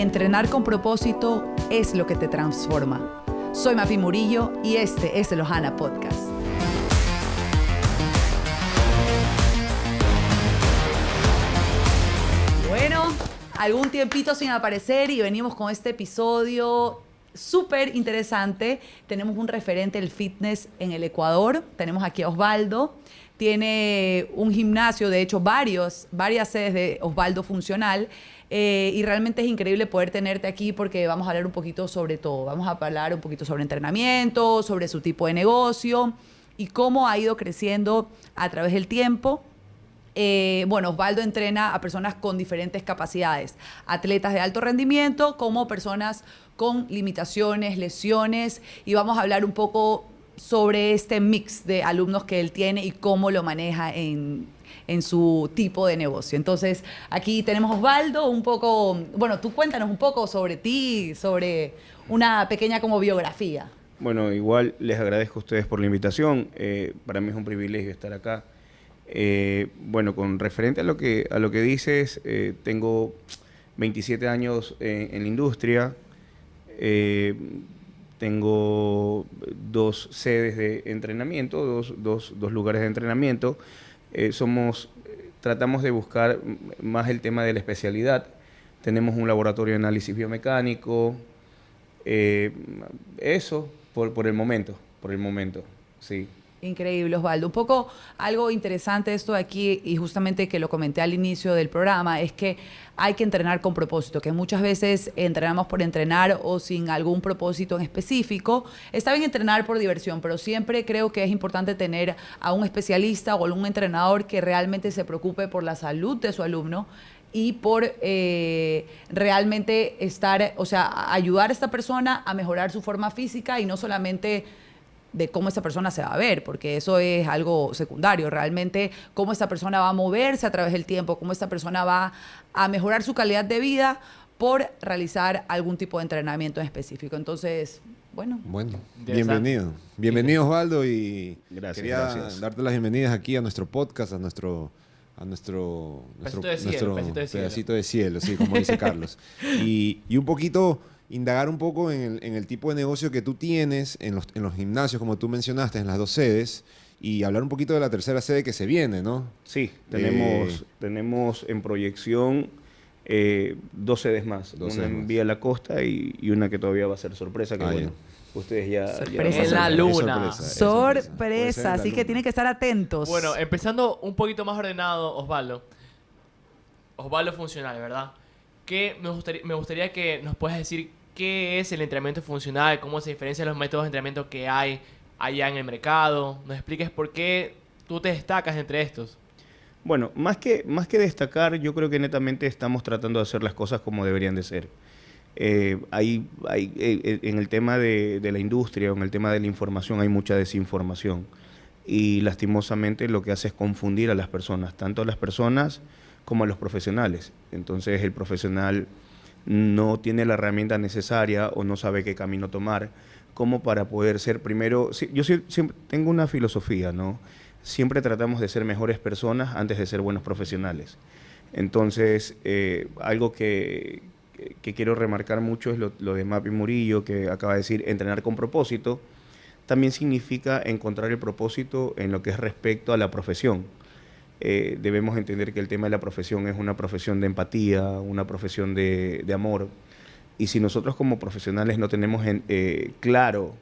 Entrenar con propósito es lo que te transforma. Soy Mapi Murillo y este es el Ohana Podcast. Bueno, algún tiempito sin aparecer y venimos con este episodio súper interesante. Tenemos un referente del fitness en el Ecuador. Tenemos aquí a Osvaldo. Tiene un gimnasio, de hecho varias sedes de Osvaldo Funcional. Y realmente es increíble poder tenerte aquí porque vamos a hablar un poquito sobre todo. Vamos a hablar un poquito sobre entrenamiento, sobre su tipo de negocio y cómo ha ido creciendo a través del tiempo. Bueno, Osvaldo entrena a personas con diferentes capacidades, atletas de alto rendimiento como personas con limitaciones, lesiones, y vamos a hablar un poco sobre este mix de alumnos que él tiene y cómo lo maneja en su tipo de negocio. Entonces, aquí tenemos a Osvaldo, un poco, bueno, tú cuéntanos un poco sobre ti, sobre una pequeña como biografía. Bueno, igual les agradezco a ustedes por la invitación. Para mí es un privilegio estar acá. Bueno, con referente a lo que dices, tengo 27 años en la industria. Tengo 2 sedes de entrenamiento, dos lugares de entrenamiento. Tratamos de buscar más el tema de la especialidad. Tenemos un laboratorio de análisis biomecánico. Eso por el momento, sí. Increíble, Osvaldo. Un poco algo interesante esto de aquí, y justamente que lo comenté al inicio del programa, es que hay que entrenar con propósito, que muchas veces entrenamos por entrenar o sin algún propósito en específico. Está bien entrenar por diversión, pero siempre creo que es importante tener a un especialista o un entrenador que realmente se preocupe por la salud de su alumno y por realmente ayudar a esta persona a mejorar su forma física y no solamente de cómo esa persona se va a ver, porque eso es algo secundario. Realmente cómo esta persona va a moverse a través del tiempo, cómo esta persona va a mejorar su calidad de vida por realizar algún tipo de entrenamiento en específico. Entonces, bueno, bienvenido Osvaldo, y gracias. Darte las bienvenidas aquí a nuestro podcast, a nuestro pedacito de cielo, sí, como dice Carlos. Y un poquito indagar un poco en el tipo de negocio que tú tienes en los gimnasios, como tú mencionaste, en las 2 sedes, y hablar un poquito de la tercera sede que se viene, ¿no? Sí, tenemos en proyección 2 sedes más. Una en Vía La Costa y una que todavía va a ser sorpresa, que bueno, ustedes ya... Sorpresa. En la luna. Sorpresa, así que tienen que estar atentos. Bueno, empezando un poquito más ordenado, Osvaldo. Osvaldo Funcional, ¿verdad? Me gustaría que nos puedas decir qué es el entrenamiento funcional, cómo se diferencian los métodos de entrenamiento que hay allá en el mercado. Nos expliques por qué tú te destacas entre estos. Bueno, más que destacar, yo creo que netamente estamos tratando de hacer las cosas como deberían de ser. En el tema de la industria o en el tema de la información hay mucha desinformación. Y lastimosamente lo que hace es confundir a las personas, tanto a las personas como a los profesionales. Entonces el profesional no tiene la herramienta necesaria o no sabe qué camino tomar como para poder ser primero... Yo siempre tengo una filosofía, ¿no? Siempre tratamos de ser mejores personas antes de ser buenos profesionales. Entonces, algo que quiero remarcar mucho es lo de Mapi Murillo, que acaba de decir, entrenar con propósito. También significa encontrar el propósito en lo que es respecto a la profesión. Debemos entender que el tema de la profesión es una profesión de empatía, una profesión de amor. Y si nosotros como profesionales no tenemos claro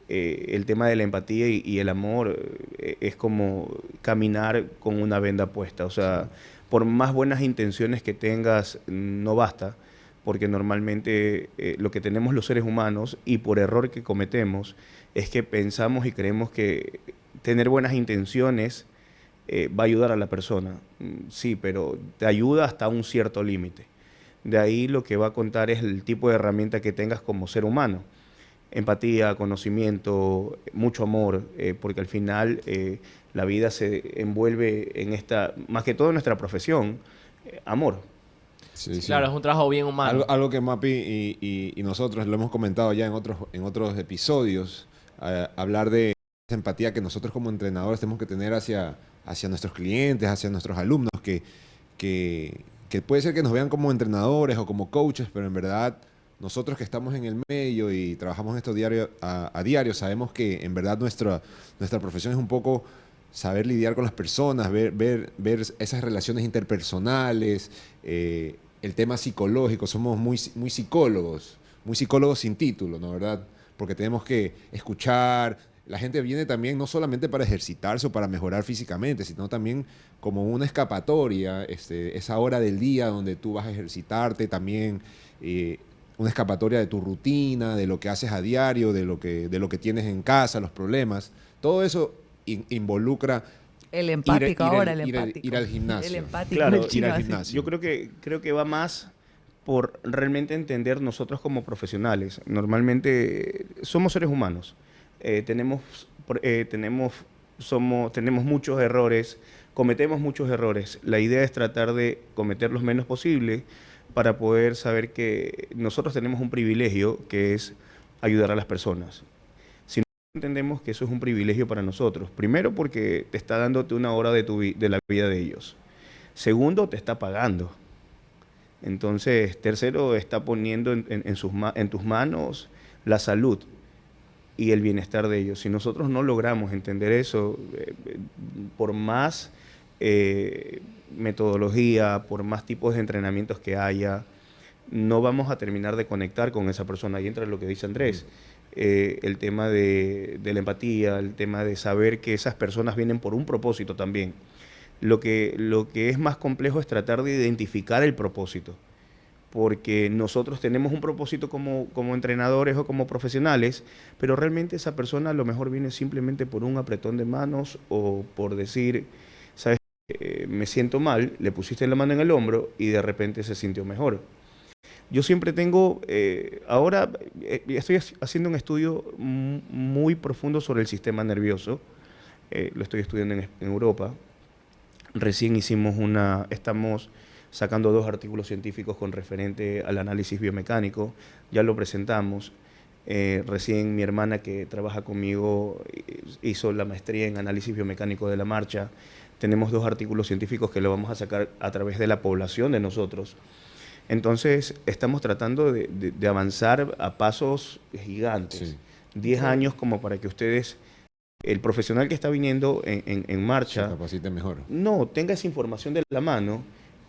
el tema de la empatía y el amor, es como caminar con una venda puesta. O sea, por más buenas intenciones que tengas, no basta, porque normalmente lo que tenemos los seres humanos, y por error que cometemos, es que pensamos y creemos que tener buenas intenciones va a ayudar a la persona. Sí, pero te ayuda hasta un cierto límite. De ahí lo que va a contar es el tipo de herramienta que tengas como ser humano. Empatía, conocimiento, mucho amor, porque al final la vida se envuelve en esta, más que todo en nuestra profesión, amor. Sí, claro, es un trabajo bien humano. Algo que Mapi y nosotros lo hemos comentado ya en otros episodios, hablar de esa empatía que nosotros como entrenadores tenemos que tener hacia nuestros clientes, hacia nuestros alumnos, que que puede ser que nos vean como entrenadores o como coaches, pero en verdad nosotros que estamos en el medio y trabajamos esto a diario, sabemos que en verdad nuestra profesión es un poco saber lidiar con las personas, ver esas relaciones interpersonales, el tema psicológico. Somos muy psicólogos sin título, ¿no? ¿Verdad? Porque tenemos que escuchar. La gente viene también no solamente para ejercitarse o para mejorar físicamente, sino también como una escapatoria, esa hora del día donde tú vas a ejercitarte también, una escapatoria de tu rutina, de lo que haces a diario, de lo que tienes en casa, los problemas. Todo eso involucra El empático el empático. ir al gimnasio. El empático. Claro, el chino ir al así. gimnasio. Yo creo que va más por realmente entender nosotros como profesionales. Normalmente somos seres humanos. Tenemos muchos errores, cometemos muchos errores. La idea es tratar de cometer los menos posible para poder saber que nosotros tenemos un privilegio que es ayudar a las personas. Si no entendemos que eso es un privilegio para nosotros, primero porque te está dándote una hora de la vida de ellos. Segundo, te está pagando. Entonces, tercero, está poniendo en tus manos la salud y el bienestar de ellos. Si nosotros no logramos entender eso, por más metodología, por más tipos de entrenamientos que haya, no vamos a terminar de conectar con esa persona. Ahí entra lo que dice Andrés, el tema de la empatía, el tema de saber que esas personas vienen por un propósito también. Lo que es más complejo es tratar de identificar el propósito, porque nosotros tenemos un propósito como entrenadores o como profesionales, pero realmente esa persona a lo mejor viene simplemente por un apretón de manos o por decir, ¿sabes? Me siento mal, le pusiste la mano en el hombro y de repente se sintió mejor. Yo siempre tengo, ahora estoy haciendo un estudio muy profundo sobre el sistema nervioso, lo estoy estudiando en Europa. Recién estamos sacando 2 artículos científicos con referente al análisis biomecánico, ya lo presentamos. Recién mi hermana que trabaja conmigo hizo la maestría en análisis biomecánico de la marcha. Tenemos 2 artículos científicos que lo vamos a sacar a través de la población de nosotros. Entonces, estamos tratando de avanzar a pasos gigantes. Sí. 10 años como para que ustedes, el profesional que está viniendo en marcha, Se capacite mejor. no tenga esa información de la mano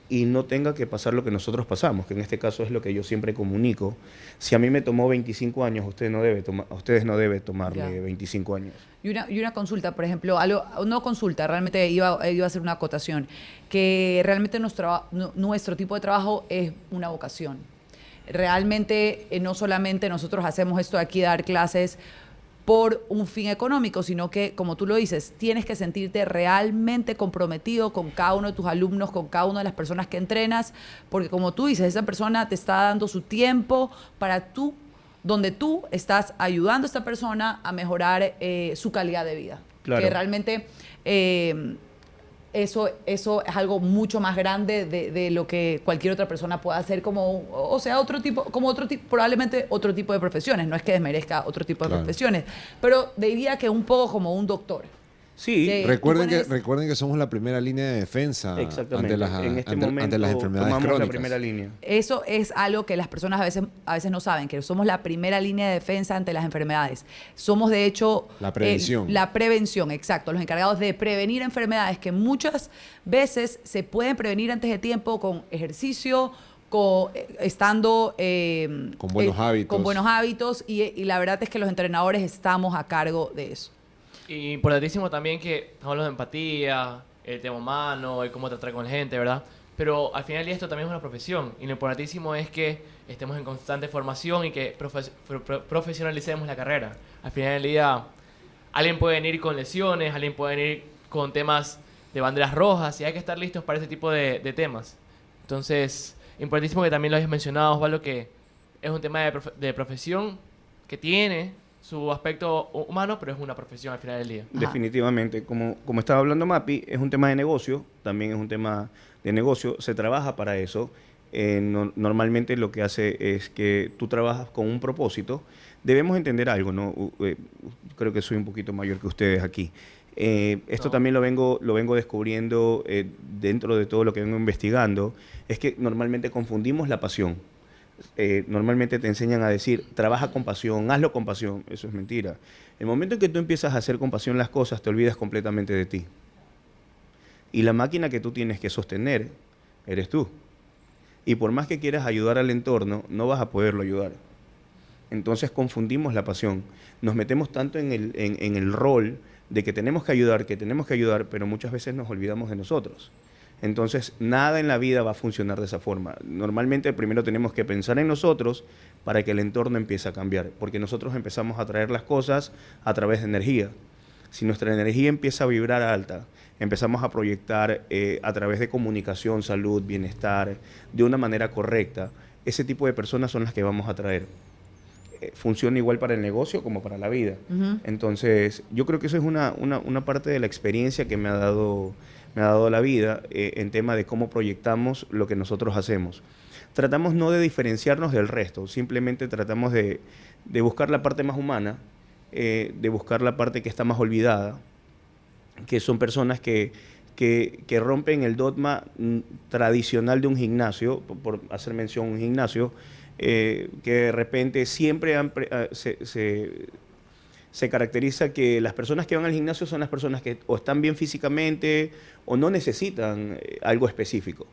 y no tenga que pasar lo que nosotros pasamos, que en este caso es lo que yo siempre comunico. Si a mí me tomó 25 años, a ustedes no debe tomarle Ya. 25 años. Y una consulta, por ejemplo, no consulta, realmente iba a hacer una acotación, que realmente nuestro tipo de trabajo es una vocación. Realmente no solamente nosotros hacemos esto de aquí, dar clases por un fin económico, sino que, como tú lo dices, tienes que sentirte realmente comprometido con cada uno de tus alumnos, con cada una de las personas que entrenas, porque como tú dices, esa persona te está dando su tiempo donde tú estás ayudando a esta persona a mejorar su calidad de vida. Claro. Que realmente eso es algo mucho más grande de lo que cualquier otra persona pueda hacer probablemente otro tipo de profesiones. No es que desmerezca otro tipo de Claro. profesiones, pero diría que un poco como un doctor. Sí, Sí. Recuerden que somos la primera línea de defensa exactamente. ante En este ante momento las enfermedades tomamos crónicas. la primera línea. Eso es algo que las personas a veces no saben, que somos la primera línea de defensa ante las enfermedades. Somos, de hecho... La prevención. la prevención, exacto. Los encargados de prevenir enfermedades que muchas veces se pueden prevenir antes de tiempo con ejercicio, estando... Con buenos hábitos. Con buenos hábitos y la verdad es que los entrenadores estamos a cargo de eso. Y importantísimo también que hablamos de empatía, el tema humano, el cómo tratar con la gente, ¿verdad? Pero al final esto también es una profesión. Y lo importantísimo es que estemos en constante formación y que profesionalicemos la carrera. Al final del día, alguien puede venir con lesiones, alguien puede venir con temas de banderas rojas y hay que estar listos para ese tipo de temas. Entonces, importantísimo que también lo hayas mencionado, Osvaldo, que es un tema de profesión que tiene su aspecto humano, pero es una profesión al final del día. Ajá. Definitivamente, como estaba hablando Mapi, es un tema de negocio, también es un tema de negocio, se trabaja para eso. Normalmente lo que hace es que tú trabajas con un propósito. Debemos entender algo, ¿no? Creo que soy un poquito mayor que ustedes aquí. Esto No. también lo vengo descubriendo dentro de todo lo que vengo investigando, es que normalmente confundimos la pasión. Normalmente te enseñan a decir, trabaja con pasión, hazlo con pasión. Eso es mentira. El momento en que tú empiezas a hacer con pasión las cosas, te olvidas completamente de ti. Y la máquina que tú tienes que sostener eres tú. Y por más que quieras ayudar al entorno, no vas a poderlo ayudar. Entonces confundimos la pasión. Nos metemos tanto en el rol de que tenemos que ayudar, pero muchas veces nos olvidamos de nosotros. Entonces, nada en la vida va a funcionar de esa forma. Normalmente primero tenemos que pensar en nosotros para que el entorno empiece a cambiar, porque nosotros empezamos a traer las cosas a través de energía. Si nuestra energía empieza a vibrar alta, empezamos a proyectar a través de comunicación, salud, bienestar, de una manera correcta, ese tipo de personas son las que vamos a traer. Funciona igual para el negocio como para la vida. Entonces, yo creo que eso es una parte de la experiencia que me ha dado la vida en tema de cómo proyectamos lo que nosotros hacemos. Tratamos no de diferenciarnos del resto, simplemente tratamos de buscar la parte más humana, de buscar la parte que está más olvidada, que son personas que rompen el dogma tradicional de un gimnasio, por hacer mención a un gimnasio, que de repente siempre se caracteriza que las personas que van al gimnasio son las personas que o están bien físicamente o no necesitan algo específico.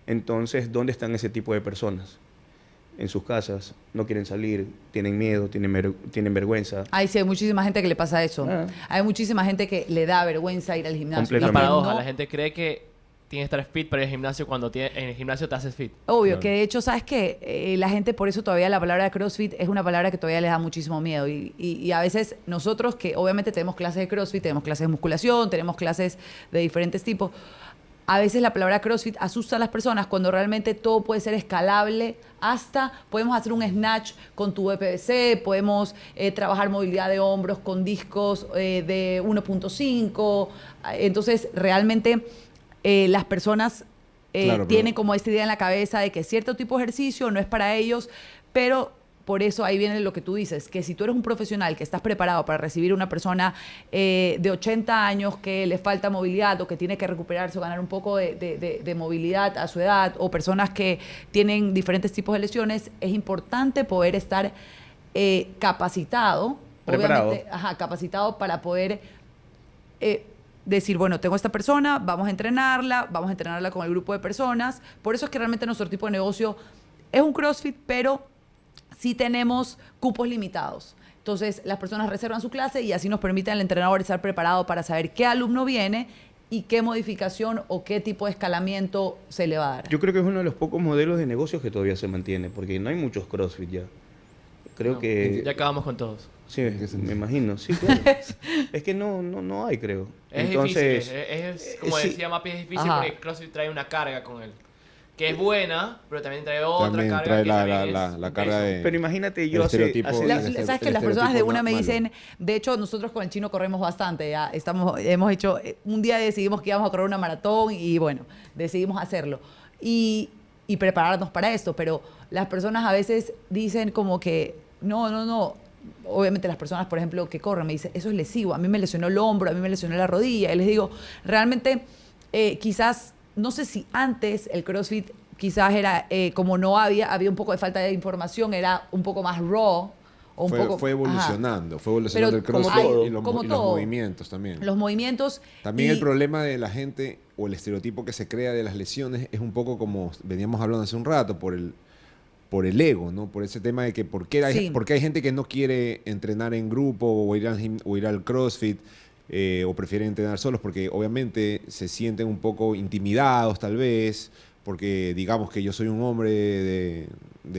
Entonces, ¿dónde están ese tipo de personas? En sus casas, no quieren salir, tienen miedo, tienen vergüenza. Ay, sí, hay muchísima gente que le pasa eso. Ah. Hay muchísima gente que le da vergüenza ir al gimnasio. La Completamente. paradoja, No- la gente cree que tiene que estar fit para ir al gimnasio cuando en el gimnasio te haces fit. Obvio, Claro. que de hecho, ¿sabes qué? La gente, por eso todavía la palabra CrossFit es una palabra que todavía les da muchísimo miedo. Y a veces nosotros, que obviamente tenemos clases de CrossFit, tenemos clases de musculación, tenemos clases de diferentes tipos, a veces la palabra CrossFit asusta a las personas cuando realmente todo puede ser escalable hasta podemos hacer un snatch con tubo de PVC, podemos trabajar movilidad de hombros con discos de 1.5. Entonces, realmente las personas Claro, pero- tienen como esta idea en la cabeza de que cierto tipo de ejercicio no es para ellos, pero por eso ahí viene lo que tú dices, que si tú eres un profesional que estás preparado para recibir una persona de 80 años que le falta movilidad o que tiene que recuperarse o ganar un poco de movilidad a su edad, o personas que tienen diferentes tipos de lesiones, es importante poder estar capacitado, Preparado. obviamente, capacitado para poder decir, bueno, tengo esta persona, vamos a entrenarla con el grupo de personas. Por eso es que realmente nuestro tipo de negocio es un CrossFit, pero sí tenemos cupos limitados. Entonces, las personas reservan su clase y así nos permite al entrenador estar preparado para saber qué alumno viene y qué modificación o qué tipo de escalamiento se le va a dar. Yo creo que es uno de los pocos modelos de negocios que todavía se mantiene, porque no hay muchos CrossFit ya. Creo No, que... Ya acabamos con todos. Sí, ¿En qué sentido? me imagino. Sí, claro. Es que no hay, creo. Es Entonces, difícil. Es como sí. decía Mapi, es difícil Ajá. porque CrossFit trae una carga con él. Que es buena, pero también trae otra También carga. trae que la- también la- es la un carga peso. de- Pero imagínate, el yo hace... estereotipo- hace- el La- estereotipo ¿Sabes que las personas de una me malo. dicen, de hecho, nosotros con el chino corremos bastante, ya hemos hecho, un día decidimos que íbamos a correr una maratón y bueno, decidimos hacerlo. Y prepararnos para esto, pero las personas a veces dicen como que, no. Obviamente las personas, por ejemplo, que corren, me dicen, eso es lesivo, a mí me lesionó el hombro, a mí me lesionó la rodilla. Y les digo, realmente, quizás, no sé si antes el CrossFit quizás era, como no había un poco de falta de información, era un poco más raw. O un poco, Fue ajá. evolucionando Pero el como CrossFit todo, y los, como y los todo. movimientos también. Los movimientos. También y- el problema de la gente o el estereotipo que se crea de las lesiones es un poco como veníamos hablando hace un rato, por el ego, ¿no? Por ese tema de que por qué Sí. hay gente que no quiere entrenar en grupo o ir al CrossFit o prefieren entrenar solos porque obviamente se sienten un poco intimidados tal vez, porque digamos que yo soy un hombre de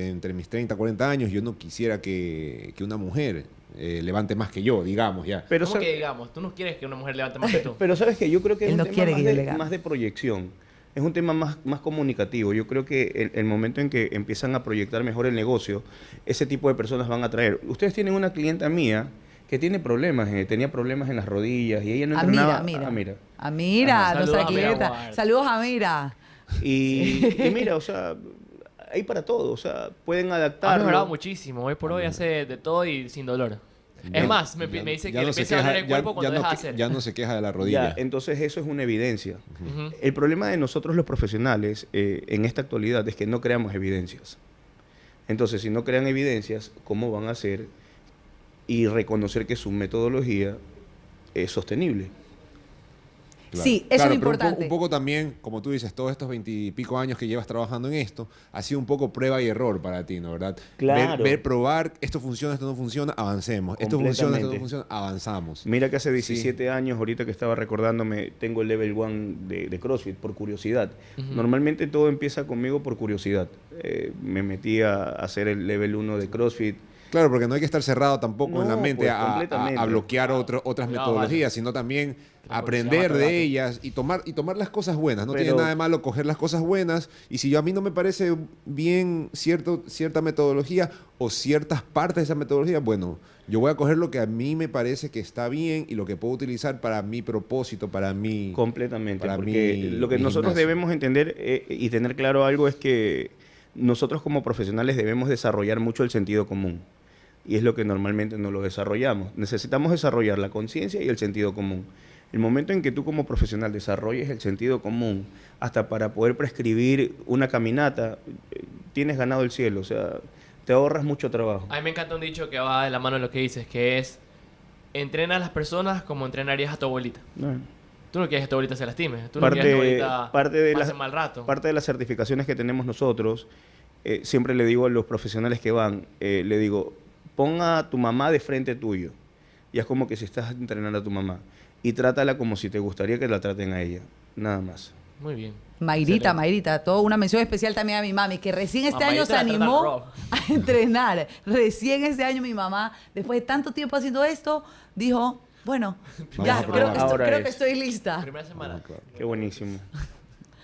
entre mis 30 40 años, yo no quisiera que una mujer levante más que yo, digamos ya. Pero, ¿Cómo sa- que digamos? Tú no quieres que una mujer levante más que tú. pero sabes que yo creo que es Él un no tema quiere más que de, delegar. más de proyección. Es un tema más comunicativo. Yo creo que el momento en que empiezan a proyectar mejor el negocio, ese tipo de personas van a traer. Ustedes tienen una clienta mía que tiene problemas, tenía problemas en las rodillas y ella no entrenaba. Amira. Ah, mira. Amira, Ajá. nuestra Saludos a Amira clienta. Ward. Saludos a Amira. Y mira, o sea, hay para todo. O sea, pueden Ha adaptarlo. mejorado muchísimo. Hoy por hoy hace de todo y sin dolor. Es más, me dice que le empieza a doler el cuerpo cuando deja de hacer. Ya no se queja de la Ya, rodilla. entonces eso es una evidencia. Ujú. El problema de nosotros los profesionales en esta actualidad es que no creamos evidencias. Entonces, si no crean evidencias, ¿cómo van a hacer y reconocer que su metodología es sostenible? Claro. Sí, eso es Pero importante. un poco también, como tú dices, todos estos 20 y pico años que llevas trabajando en esto, ha sido un poco prueba y error para ti, ¿no? ¿Verdad? Claro. Probar, esto funciona, esto no funciona, avancemos. Esto funciona, esto no Completamente. funciona, avanzamos. Mira que hace 17 años, ahorita que estaba recordándome, tengo el level 1 de CrossFit por curiosidad. Normalmente todo empieza conmigo por curiosidad. Me metí a hacer el level 1 de CrossFit. Claro, porque no hay que estar cerrado tampoco en la No, mente pues, a completamente. bloquear otras Cuidado, metodologías, vale. sino también la aprender policía mata de gato. ellas y tomar las cosas buenas. No Pero- tiene nada de malo coger las cosas buenas. Y si a mí no me parece bien cierta metodología o ciertas partes de esa metodología, bueno, yo voy a coger lo que a mí me parece que está bien y lo que puedo utilizar para mi propósito, para mi... Completamente, Para porque mí, lo que mi nosotros gimnasio. debemos entender y tener claro algo es que nosotros como profesionales debemos desarrollar mucho el sentido común. Y es lo que normalmente no lo desarrollamos. Necesitamos desarrollar la conciencia y el sentido común. El momento en que tú como profesional desarrolles el sentido común, hasta para poder prescribir una caminata, tienes ganado el cielo. O sea, te ahorras mucho trabajo. A mí me encanta un dicho que va de la mano de lo que dices, que es: entrena a las personas como entrenarías a tu abuelita. No. Tú no quieres que tu abuelita se lastime. Tú no quieres que tu abuelita pase mal rato. Parte de las certificaciones que tenemos nosotros, siempre le digo a los profesionales que van, le digo, pon a tu mamá de frente tuyo. Y es como que si estás entrenando a tu mamá. Y trátala como si te gustaría que la traten a ella. Nada más. Muy bien. Mayrita, Excelente. Mayrita, toda una mención especial también a mi mami, que recién este A año se Mayrita la tratan animó rough. a entrenar. Recién este año mi mamá, después de tanto tiempo haciendo esto, dijo, bueno, Vamos ya, a probar. Ahora creo que es. estoy lista. Primera semana. Claro. Qué buenísimo.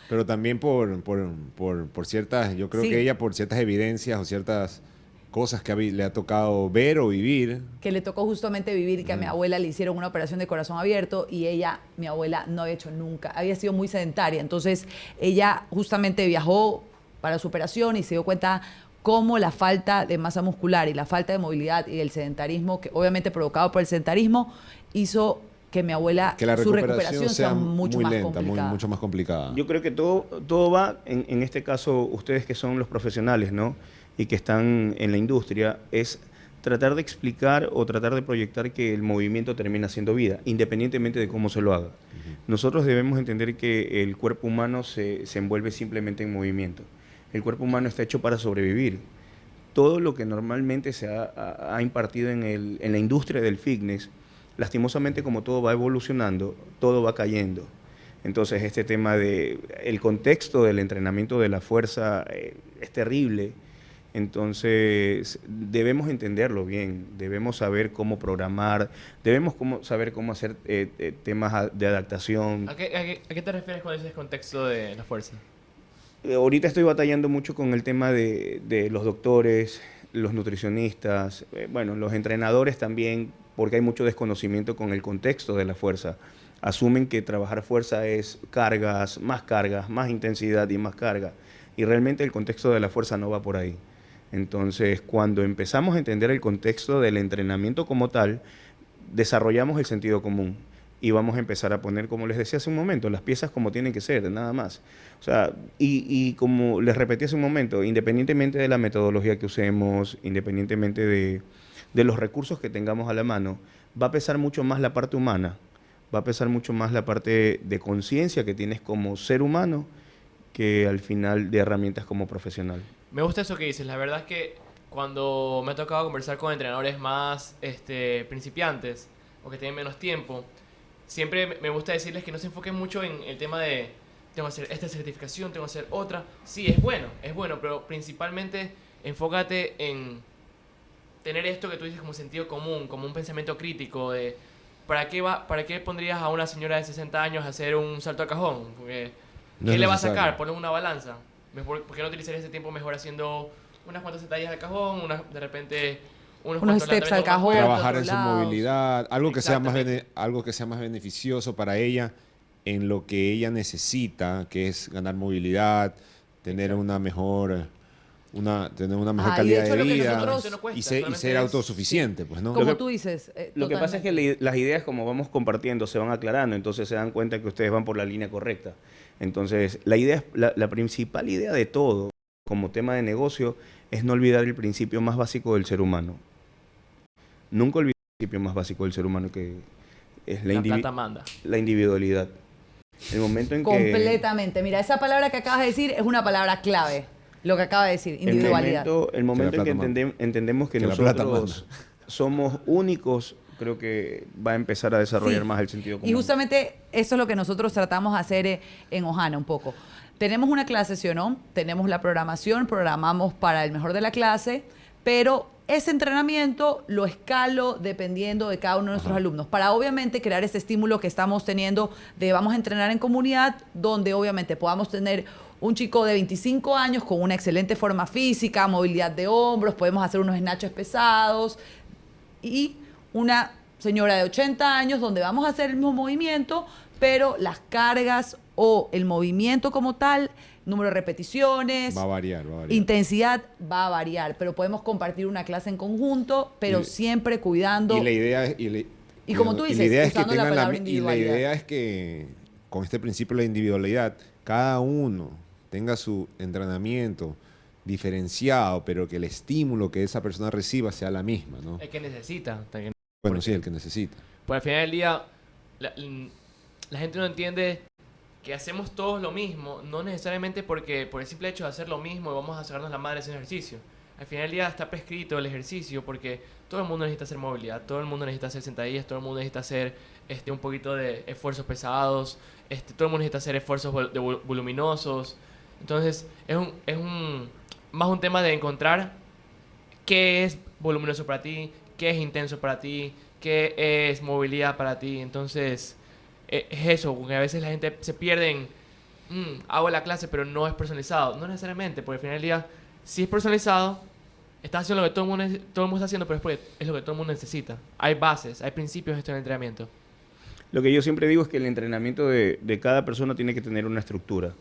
Pero también por ciertas, yo creo Sí. que ella por ciertas evidencias o ciertas cosas que le ha tocado ver o vivir. Que le tocó justamente vivir que a mi abuela le hicieron una operación de corazón abierto y ella, mi abuela, no había hecho nunca, había sido muy sedentaria. Entonces ella justamente viajó para su operación y se dio cuenta cómo la falta de masa muscular y la falta de movilidad y el sedentarismo, que obviamente provocado por el sedentarismo, hizo que mi abuela, Que la su recuperación recuperación sea sea mucho muy más lenta, complicada. mucho más complicada. Yo creo que todo va, en este caso, ustedes que son los profesionales, ¿no? Y que están en la industria, es tratar de explicar o tratar de proyectar que el movimiento termina siendo vida, independientemente de cómo se lo haga. Nosotros debemos entender que el cuerpo humano se envuelve simplemente en movimiento. El cuerpo humano está hecho para sobrevivir. Todo lo que normalmente se ha impartido en la industria del fitness, lastimosamente como todo va evolucionando, todo va cayendo. Entonces este tema el contexto del entrenamiento de la fuerza es terrible. Entonces debemos entenderlo bien, debemos saber cómo programar, saber cómo hacer temas de adaptación. ¿A qué te refieres cuando dices contexto de la fuerza? Ahorita estoy batallando mucho con el tema de los doctores, los nutricionistas, bueno, los entrenadores también, porque hay mucho desconocimiento con el contexto de la fuerza. Asumen que trabajar fuerza es cargas, más intensidad y más carga. Y realmente el contexto de la fuerza no va por ahí. Entonces, cuando empezamos a entender el contexto del entrenamiento como tal, desarrollamos el sentido común y vamos a empezar a poner, como les decía hace un momento, las piezas como tienen que ser, nada más. O sea, y como les repetí hace un momento, independientemente de la metodología que usemos, independientemente de los recursos que tengamos a la mano, va a pesar mucho más la parte humana, va a pesar mucho más la parte de conciencia que tienes como ser humano que al final de herramientas como profesional. Me gusta eso que dices. La verdad es que cuando me ha tocado conversar con entrenadores más principiantes o que tienen menos tiempo, siempre me gusta decirles que no se enfoquen mucho en el tema de tengo que hacer esta certificación, tengo que hacer otra. Sí, es bueno, pero principalmente enfócate en tener esto que tú dices como sentido común, como un pensamiento crítico de ¿para qué pondrías a una señora de 60 años a hacer un salto al cajón? Porque, No ¿qué es le va a necesario. sacar? Ponle una balanza. ¿Por qué no utilizaría ese tiempo mejor haciendo unas cuantas sentadillas al cajón, de repente unos cuantos steps al lanzamientos más cajón. fuertes? Trabajar en otros su lados. movilidad, Exactamente. algo que sea más beneficioso para ella en lo que ella necesita, que es ganar movilidad, tener una mejor tener una mejor Ah, y calidad de hecho de lo que vida nosotros- Eso no cuesta, y ser solamente es- autosuficiente, pues, ¿no? Como Lo que- tú dices. Lo que pasa es que totalmente. las ideas, como vamos compartiendo, se van aclarando, entonces se dan cuenta que ustedes van por la línea correcta. Entonces, la principal idea de todo, como tema de negocio, es no olvidar el principio más básico del ser humano. Nunca olvidar el principio más básico del ser humano, que es La plata manda. la individualidad. El momento en que... Completamente. Mira, esa palabra que acabas de decir es una palabra clave. Lo que acaba de decir, individualidad. El momento en que plata manda. entendemos que Que la plata nosotros somos únicos, creo que va a empezar a desarrollar Sí. más el sentido común. Y justamente eso es lo que nosotros tratamos de hacer en Ohana un poco. Tenemos una clase, ¿sí o no? Tenemos la programación, programamos para el mejor de la clase, pero ese entrenamiento lo escalo dependiendo de cada uno de nuestros alumnos, para obviamente crear ese estímulo que estamos teniendo de vamos a entrenar en comunidad, donde obviamente podamos tener un chico de 25 años con una excelente forma física, movilidad de hombros, podemos hacer unos snatches pesados, y una señora de 80 años donde vamos a hacer el mismo movimiento, pero las cargas o el movimiento como tal, número de repeticiones, Va a variar. intensidad va a variar, pero podemos compartir una clase en conjunto, pero Y- siempre cuidando. Y la idea es... Y como tú y la dices, idea es que usando la tengan palabra y la individualidad. idea es que con este principio de la individualidad, cada uno tenga su entrenamiento diferenciado, pero que el estímulo que esa persona reciba sea la misma, ¿no? El que necesita. Bueno, sí, el que necesita. Pues al final del día, la gente no entiende que hacemos todos lo mismo, no necesariamente porque por el simple hecho de hacer lo mismo y vamos a sacarnos la madre haciendo ejercicio. Al final del día está prescrito el ejercicio porque todo el mundo necesita hacer movilidad, todo el mundo necesita hacer sentadillas, todo el mundo necesita hacer un poquito de esfuerzos pesados, todo el mundo necesita hacer esfuerzos voluminosos. Entonces más un tema de encontrar qué es voluminoso para ti, qué es intenso para ti, qué es movilidad para ti. Entonces, es eso, que a veces la gente se pierde en, hago la clase, pero no es personalizado. No necesariamente, porque al final del día, si es personalizado, estás haciendo lo que todo el mundo está haciendo, pero es porque es lo que todo el mundo necesita. Hay bases, hay principios de esto en el entrenamiento. Lo que yo siempre digo es que el entrenamiento de cada persona tiene que tener una estructura.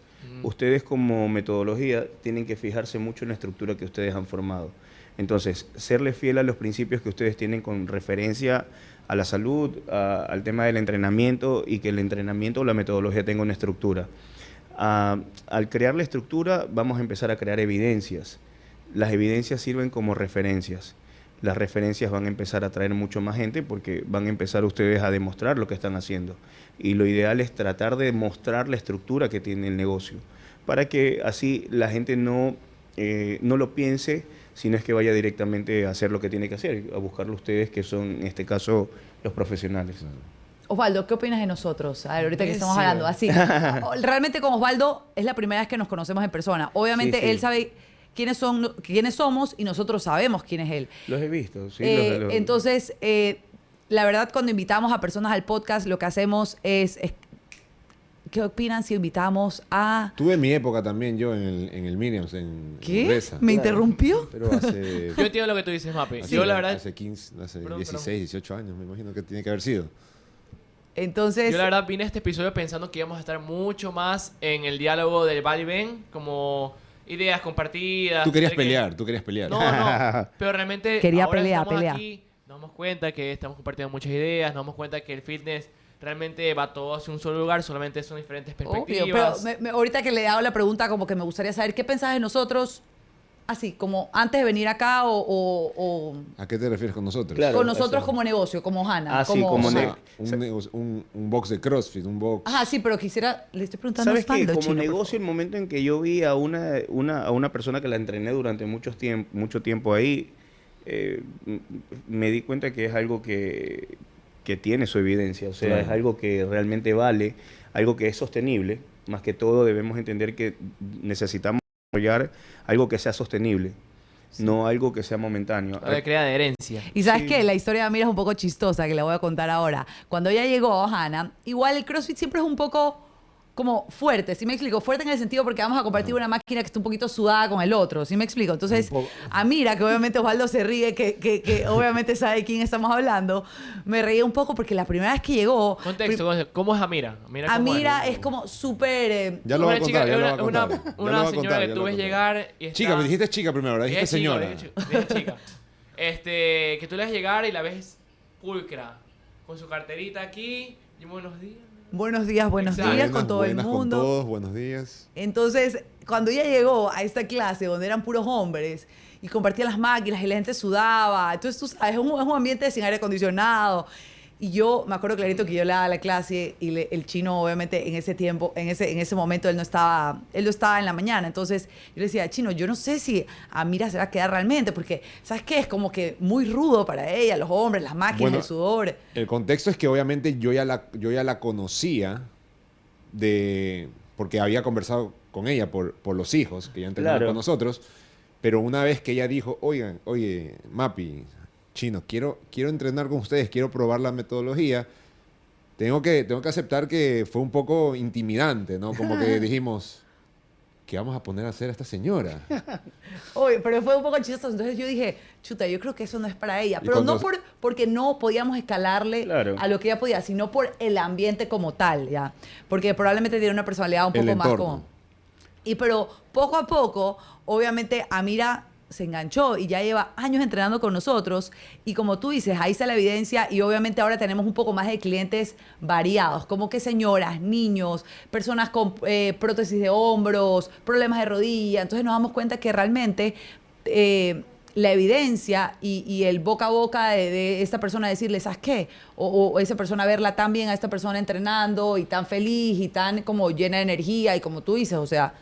Ustedes como metodología tienen que fijarse mucho en la estructura que ustedes han formado. Entonces, serle fiel a los principios que ustedes tienen con referencia a la salud, al tema del entrenamiento, y que el entrenamiento o la metodología tenga una estructura. Al crear la estructura vamos a empezar a crear evidencias. Las evidencias sirven como referencias. Las referencias van a empezar a atraer mucho más gente porque van a empezar ustedes a demostrar lo que están haciendo. Y lo ideal es tratar de mostrar la estructura que tiene el negocio, para que así la gente no lo piense, sino es que vaya directamente a hacer lo que tiene que hacer, a buscarlo ustedes, que son en este caso los profesionales. Osvaldo, ¿qué opinas de nosotros? A ver, ahorita que estamos Imbécil. hablando así. Realmente con Osvaldo es la primera vez que nos conocemos en persona. Obviamente Sí, sí. él sabe quiénes somos y nosotros sabemos quién es él. Los he visto, sí. Entonces, la verdad, cuando invitamos a personas al podcast, lo que hacemos es ¿qué opinan si invitamos a... Tuve mi época también yo en el Minions, en ¿Qué? Reza. ¿Me interrumpió? Pero hace... Yo entiendo lo que tú dices, Mapi. hace- Yo la verdad, Hace 15, hace Perdón, 16, 18 años, me imagino que tiene que haber sido. Entonces, yo la verdad vine a este episodio pensando que íbamos a estar mucho más en el diálogo del Val y Ven, como ideas compartidas. Tú querías de que- pelear, tú querías pelear. No, no. Pero realmente Quería ahora pelea, estamos pelea. aquí, nos damos cuenta que estamos compartiendo muchas ideas, nos damos cuenta que el fitness realmente va todo hacia un solo lugar, solamente son diferentes obvio, perspectivas. pero ahorita que le hago la pregunta, como que me gustaría saber qué pensás de nosotros, así, como antes de venir acá o ¿A qué te refieres con nosotros? Claro. con nosotros eso. como negocio, como Hanna. Ah, sí, como O sea, ne- un box de CrossFit, un box... Ajá, sí, pero quisiera, le estoy preguntando a ¿Sabes qué? Osvaldo, Como Chino, por negocio, el favor. momento en que yo vi a una persona que la entrené durante mucho tiempo ahí, me di cuenta que es algo que tiene su evidencia. O sea, Claro. es algo que realmente vale, algo que es sostenible. Más que todo debemos entender que necesitamos desarrollar algo que sea sostenible, no algo que sea momentáneo. Lo que crea adherencia. Y sabes Sí. qué, la historia de Amira es un poco chistosa, que la voy a contar ahora. Cuando ella llegó a Hanna, igual el CrossFit siempre es un poco como fuerte, ¿sí me explico? Fuerte en el sentido porque vamos a compartir una máquina que está un poquito sudada con el otro, ¿sí me explico? Entonces, Amira, que obviamente Osvaldo se ríe, que obviamente sabe de quién estamos hablando, me reía un poco porque la primera vez que llegó... Contexto, ¿cómo es Amira? Amira es como súper... Ya lo va a Una contar, chica- ya lo va a una- contar. una- Ya lo una va a señora contar, que ya tú lo va a ves contar. llegar y está... Chica, me dijiste chica primero, ahora dijiste señora. Dije chica. Que tú la ves llegar y la ves pulcra, con su carterita aquí, y buenos días. Buenos días Exacto. con todo el Buenas mundo. con todos, buenos días. Entonces, cuando ella llegó a esta clase donde eran puros hombres y compartían las máquinas y la gente sudaba, entonces tú sabes, es un ambiente sin aire acondicionado. Y yo me acuerdo clarito que yo le daba la clase y el chino, obviamente, en ese tiempo, en ese momento, él no estaba en la mañana. Entonces, yo le decía, chino, yo no sé si Amira se va a quedar realmente, porque, ¿sabes qué? Es como que muy rudo para ella, los hombres, las máquinas, Bueno, el sudor. El contexto es que obviamente yo ya la conocía porque había conversado con ella por los hijos que ya entrenaban Claro. con nosotros, pero una vez que ella dijo, oye, Mapi, chino, quiero entrenar con ustedes, quiero probar la metodología, tengo que aceptar que fue un poco intimidante, ¿no? Como que dijimos, ¿qué vamos a poner a hacer a esta señora? Oye, pero fue un poco chistoso. Entonces yo dije, chuta, yo creo que eso no es para ella. Y Pero cuando- no porque no podíamos escalarle Claro. a lo que ella podía, sino por el ambiente como tal, ¿ya? Porque probablemente tiene una personalidad un El poco más entorno. como... Pero poco a poco, obviamente, Amira se enganchó y ya lleva años entrenando con nosotros. Y como tú dices, ahí está la evidencia y obviamente ahora tenemos un poco más de clientes variados, como que señoras, niños, personas con prótesis de hombros, problemas de rodilla. Entonces nos damos cuenta que realmente la evidencia y el boca a boca de esta persona decirle, ¿sabes qué? O esa persona verla tan bien a esta persona entrenando y tan feliz y tan como llena de energía y como tú dices, o sea,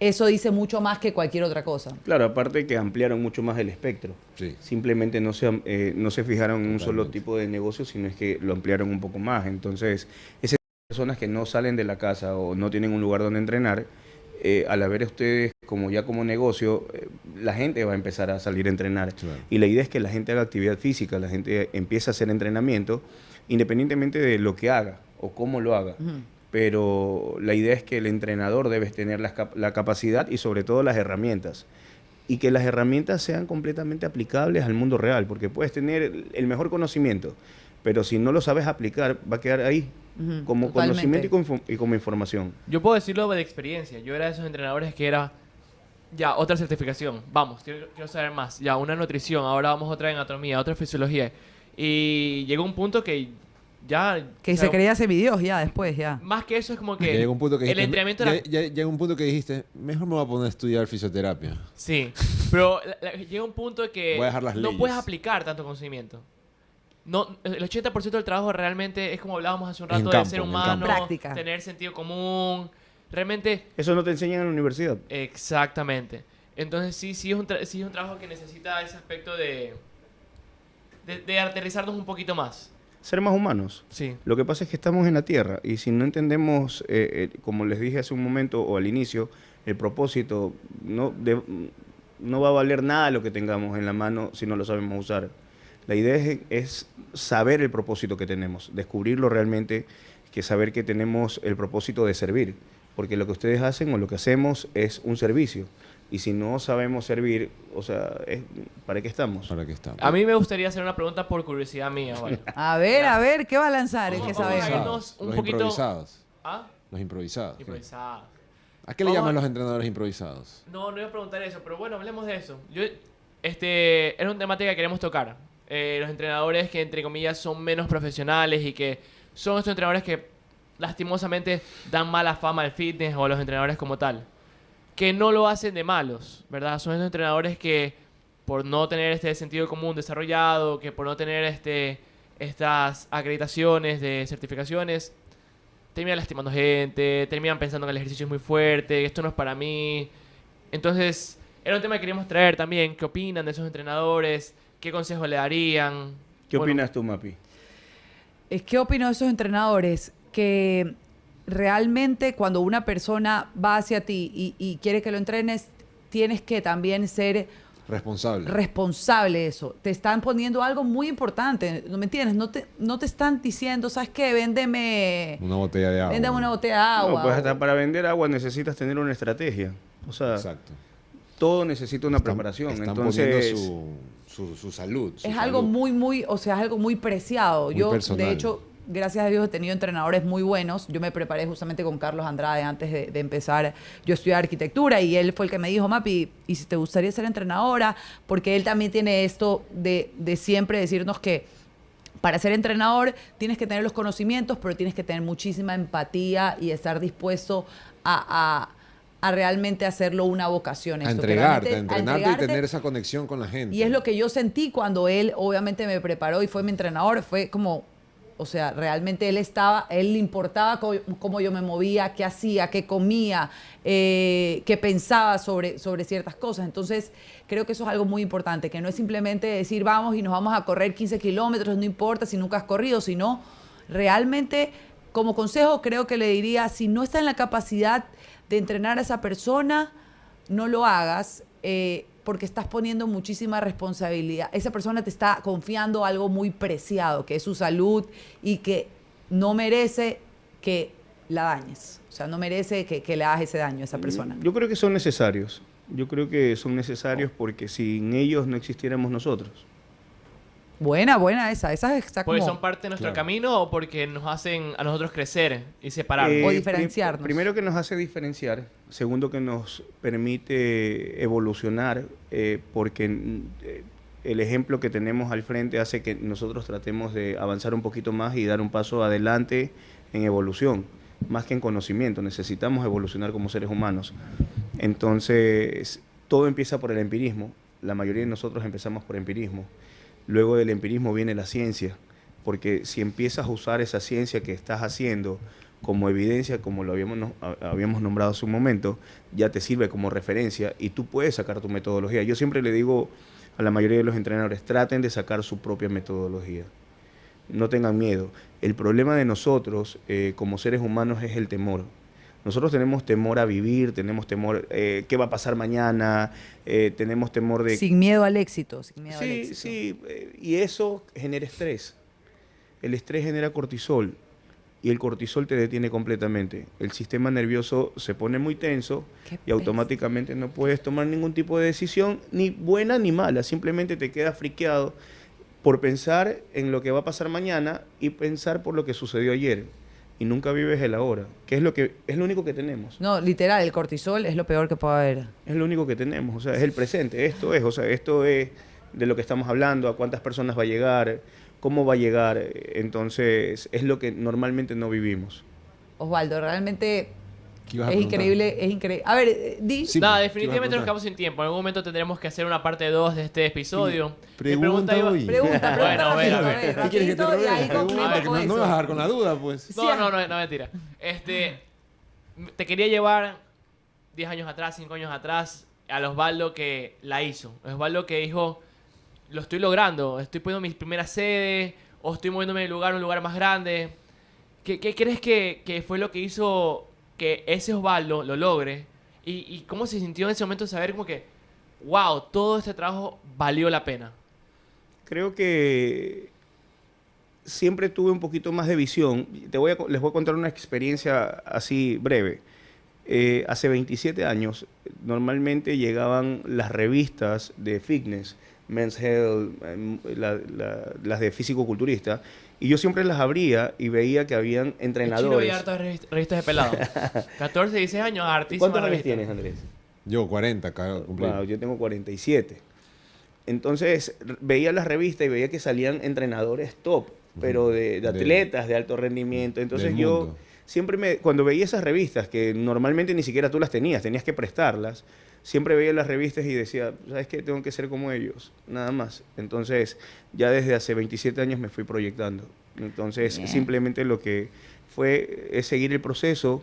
eso dice mucho más que cualquier otra cosa. Claro, aparte que ampliaron mucho más el espectro. Sí. Simplemente no se fijaron en un solo Totalmente. tipo de negocio, sino es que lo ampliaron un poco más. Entonces, esas personas que no salen de la casa o no tienen un lugar donde entrenar, al haber ustedes como negocio, la gente va a empezar a salir a entrenar. Claro. Y la idea es que la gente haga actividad física, la gente empiece a hacer entrenamiento, independientemente de lo que haga o cómo lo haga. Pero la idea es que el entrenador debe tener la capacidad y sobre todo las herramientas. Y que las herramientas sean completamente aplicables al mundo real, porque puedes tener el mejor conocimiento, pero si no lo sabes aplicar, va a quedar ahí, Ujú, como totalmente. conocimiento y como información. Yo puedo decirlo de experiencia. Yo era de esos entrenadores que era, ya, otra certificación. Vamos, quiero saber más. Ya, una nutrición. Ahora vamos a otra anatomía, otra fisiología. Y llegó un punto que ya... Que o sea, se creía semidios ya después, ya. Más que eso es como Que que... llega un punto que el dijiste, entrenamiento era... llega un punto que dijiste, mejor me voy a poner a estudiar fisioterapia. Sí, pero llega un punto que Voy a dejar las no leyes. puedes aplicar tanto conocimiento. No, el 80% del trabajo realmente es como hablábamos hace un rato En del campo, ser en humano, campo. Práctica. tener sentido común. Realmente, Eso no te enseñan en la universidad. exactamente. Entonces sí es un trabajo que necesita ese aspecto de aterrizarnos un poquito más. Ser más humanos. Sí. Lo que pasa es que estamos en la Tierra y si no entendemos, como les dije hace un momento o al inicio, el propósito, no va a valer nada lo que tengamos en la mano si no lo sabemos usar. La idea es saber el propósito que tenemos, descubrirlo realmente, que saber que tenemos el propósito de servir, porque lo que ustedes hacen o lo que hacemos es un servicio. Y si no sabemos servir, o sea, ¿para qué estamos? ¿Para qué estamos? A mí me gustaría hacer una pregunta por curiosidad mía. ¿Vale? A ver, ¿qué va a lanzar? El que Vamos a sabemos. irnos un Los poquito- improvisados. ¿Ah? Los improvisados. Improvisada. ¿A qué le Vamos llaman a- los entrenadores improvisados? No iba a preguntar eso, pero bueno, hablemos de eso. Es una temática que queremos tocar. Los entrenadores que, entre comillas, son menos profesionales y que son estos entrenadores que lastimosamente dan mala fama al fitness o a los entrenadores como tal. Que no lo hacen de malos, ¿verdad? Son estos entrenadores que, por no tener este sentido común desarrollado, que por no tener estas acreditaciones de certificaciones, terminan lastimando gente, terminan pensando que el ejercicio es muy fuerte, que esto no es para mí. Entonces, era un tema que queríamos traer también. ¿Qué opinan de esos entrenadores? ¿Qué consejos le darían? ¿Qué Bueno, opinas tú, Mapi? ¿Qué opino de esos entrenadores? Que realmente cuando una persona va hacia ti y quiere que lo entrenes, tienes que también ser Responsable. de eso. Te están poniendo algo muy importante, ¿no me entiendes? No te están diciendo, ¿sabes qué? Véndeme Una botella de agua. una botella de agua. No, pues hasta para vender agua necesitas tener una estrategia. O sea, Exacto. todo necesita una preparación. Están Entonces, poniendo su salud. su Es algo salud. muy, o sea, es algo muy preciado. Muy Yo, personal. de hecho, gracias a Dios he tenido entrenadores muy buenos. Yo me preparé justamente con Carlos Andrade antes de empezar. Yo estudié arquitectura y él fue el que me dijo, Mapi, ¿y si te gustaría ser entrenadora? Porque él también tiene esto de siempre decirnos que para ser entrenador tienes que tener los conocimientos, pero tienes que tener muchísima empatía y estar dispuesto a realmente hacerlo una vocación. A esto, que entregarte, a realmente- entrenarte y tener esa conexión con la gente. y es lo que yo sentí cuando él obviamente me preparó y fue mi entrenador. Fue como, o sea, realmente él le importaba cómo yo me movía, qué hacía, qué comía, qué pensaba sobre ciertas cosas. Entonces, creo que eso es algo muy importante, que no es simplemente decir vamos y nos vamos a correr 15 kilómetros, no importa si nunca has corrido, sino realmente, como consejo, creo que le diría, si no está en la capacidad de entrenar a esa persona, no lo hagas, porque estás poniendo muchísima responsabilidad. Esa persona te está confiando algo muy preciado, que es su salud y que no merece que la dañes. O sea, no merece que le hagas ese daño a esa persona. yo creo que son necesarios. Yo creo que son necesarios porque sin ellos no existiéramos nosotros. Buena esa. Esa está Porque como... son parte de nuestro Claro. camino o porque nos hacen a nosotros crecer y separarnos. O diferenciarnos. Primero que nos hace diferenciar, segundo que nos permite evolucionar, porque el ejemplo que tenemos al frente hace que nosotros tratemos de avanzar un poquito más y dar un paso adelante en evolución, más que en conocimiento. Necesitamos evolucionar como seres humanos. Entonces, todo empieza por el empirismo. La mayoría de nosotros empezamos por empirismo. Luego del empirismo viene la ciencia, porque si empiezas a usar esa ciencia que estás haciendo como evidencia, como lo habíamos nombrado hace un momento, ya te sirve como referencia y tú puedes sacar tu metodología. Yo siempre le digo a la mayoría de los entrenadores, traten de sacar su propia metodología. No tengan miedo. El problema de nosotros como seres humanos es el temor. Nosotros tenemos temor a vivir, tenemos temor, ¿qué va a pasar mañana? Tenemos temor de... Sin miedo al éxito. Sin miedo al Sí, éxito. sí, y eso genera estrés. El estrés genera cortisol y el cortisol te detiene completamente. El sistema nervioso se pone muy tenso Qué y automáticamente no puedes tomar ningún tipo de decisión, ni buena ni mala. Simplemente te quedas friqueado por pensar en lo que va a pasar mañana y pensar por lo que sucedió ayer. Y nunca vives el ahora, que es lo único que tenemos. No, literal, el cortisol es lo peor que puede haber. Es lo único que tenemos, o sea, es el presente. Esto es de lo que estamos hablando, a cuántas personas va a llegar, cómo va a llegar. Entonces, es lo que normalmente no vivimos. Osvaldo, realmente ¿Qué ibas a es preguntar? increíble, es increíble. A ver, di. Sí, Nada, pues, definitivamente ¿qué ibas a nos quedamos sin tiempo. En algún momento tendremos que hacer una parte 2 de este episodio. Mi Pregunta iba- hoy. Pregunta, Bueno, a ver, a ver. ¿Qué quieres que te rapidito, y ahí revele? concluimos Pregunta, que con no me eso. vas a dejar con la duda, pues. Sí, No, mentira. Te quería llevar 10 años atrás, 5 años atrás, al Osvaldo que la hizo. Osvaldo que dijo, lo estoy logrando, estoy poniendo mis primeras sedes, o estoy moviéndome de lugar a un lugar más grande. ¿Qué crees que fue lo que hizo que ese Osvaldo lo logre? ¿Y cómo se sintió en ese momento saber como que, wow, todo este trabajo valió la pena? Creo que siempre tuve un poquito más de visión. Les voy a contar una experiencia así breve. Hace 27 años, normalmente llegaban las revistas de fitness, Men's Health, las de físico-culturista, y yo siempre las abría y veía que habían El chino entrenadores. veía hartas revistas de pelado. 14, 16 años, hartísimas ¿Cuántos años revistas. tienes, Andrés? Yo, 40, acabo de cumplir. Wow, yo tengo 47. Entonces, veía las revistas y veía que salían entrenadores top, pero de atletas de alto rendimiento. Entonces del yo mundo. siempre cuando veía esas revistas, que normalmente ni siquiera tú las tenías que prestarlas, siempre veía las revistas y decía, ¿sabes qué? Tengo que ser como ellos, nada más. Entonces, ya desde hace 27 años me fui proyectando. Entonces, Bien. simplemente lo que fue es seguir el proceso.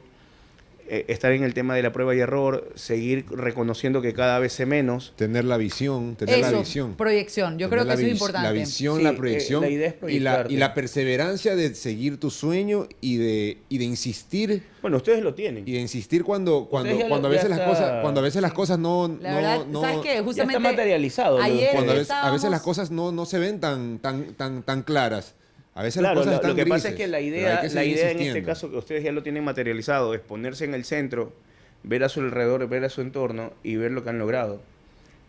estar en el tema de la prueba y error, seguir reconociendo que cada vez sé menos. Tener la visión, tener la Eso, visión. proyección. Yo Tener creo que eso es importante. La visión, Sí, la proyección la idea es y la proyectarte. perseverancia de seguir tu sueño y de insistir. Bueno, ustedes lo tienen. Y de insistir cuando Ustedes ya a lo- veces ya las está- cosas, cuando a veces las cosas no, La verdad, no, ¿sabes qué? Ya Justamente está materializado. lo de ayer cuando ustedes. a veces las estábamos- cosas no se ven tan claras. A veces Claro, las cosas están lo que pasa grises, es que la pero hay idea, que la seguir idea en este insistiendo. caso que ustedes ya lo tienen materializado es ponerse en el centro, ver a su alrededor, ver a su entorno y ver lo que han logrado.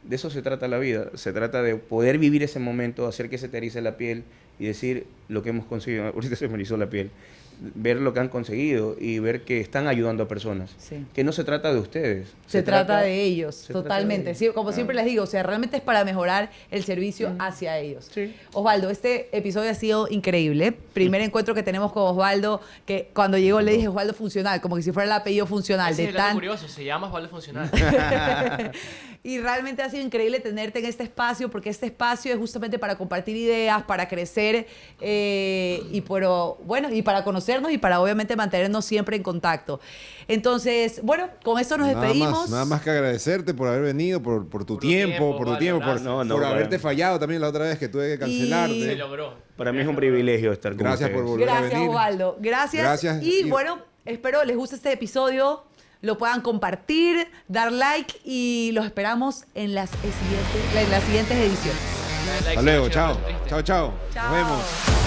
De eso se trata la vida. Se trata de poder vivir ese momento, hacer que se te erice la piel y decir lo que hemos conseguido. Ahorita se me erizó la piel. Ver lo que han conseguido y ver que están ayudando a personas. Sí. Que no se trata de ustedes. Se trata de ellos, se trata de totalmente. ellos. Sí, como Ah. siempre les digo, o sea, realmente es para mejorar el servicio hacia ellos. Sí. Osvaldo, este episodio ha sido increíble. Primer encuentro que tenemos con Osvaldo, que cuando llegó le dije Osvaldo Funcional, como que si fuera el apellido funcional. Ese De es el dato tan... curioso, se llama Osvaldo Funcional. Y realmente ha sido increíble tenerte en este espacio, porque este espacio es justamente para compartir ideas, para crecer y para conocernos y para obviamente mantenernos siempre en contacto. Entonces, bueno, con esto nos despedimos. Nada más que agradecerte por haber venido, por tu Por tu tiempo, tiempo, por tu Osvaldo, tiempo, por, gracias. No, por para- haberte fallado también la otra vez que tuve que cancelarte. Se logró. Para mí es un privilegio estar con Gracias por ustedes. volver a Gracias, venir. Osvaldo. Gracias. Gracias. Y Y- bueno, espero les guste este episodio, lo puedan compartir, dar like y los esperamos en las siguientes ediciones. Hasta luego, chao. Triste. Chao, chao. Chao. Nos vemos.